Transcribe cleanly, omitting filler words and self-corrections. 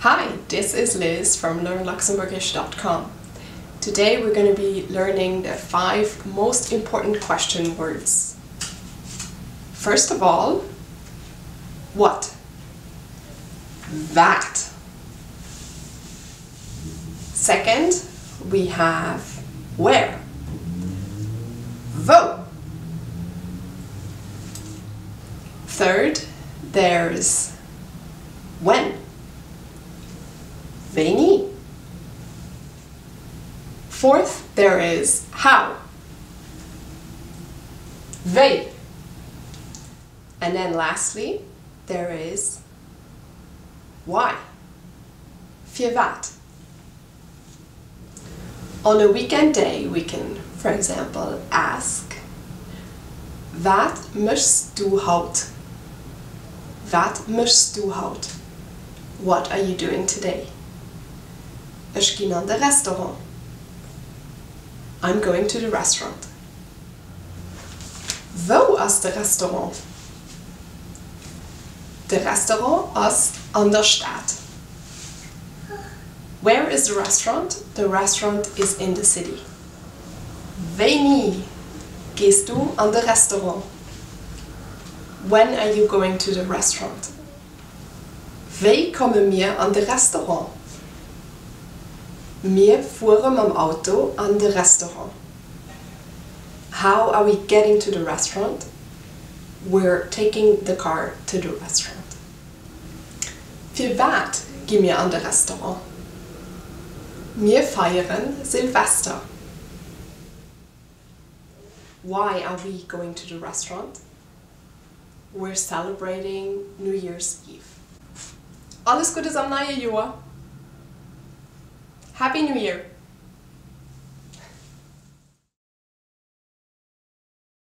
Hi, this is Liz from LearnLuxembourgish.com. Today we're going to be learning the 5 most important question words. First of all, what? That. Second, we have where? Wo. Third, there's when. Wanneer. Fourth, there is how. Wie. And then lastly, there is why. Für wat. On a weekend day, we can, for example, ask, wat machst du heute? Wat machst du heute? What are you doing today? Ich gehe naar de restaurant. I'm going to the restaurant. Wo is de restaurant? De restaurant is aan der Stadt. Where is the restaurant? The restaurant is in the city. Wanneer gehst du aan de restaurant? When are you going to the restaurant? Wie kommen wir an de restaurant? Wir fuhren mit dem Auto an de restaurant. How are we getting to the restaurant? We're taking the car to the restaurant. Für wat gehen wir an de restaurant? Wir feiern Silvester. Why are we going to the restaurant? We're celebrating New Year's Eve. Alles Gute am neuen Jahr. Happy New Year!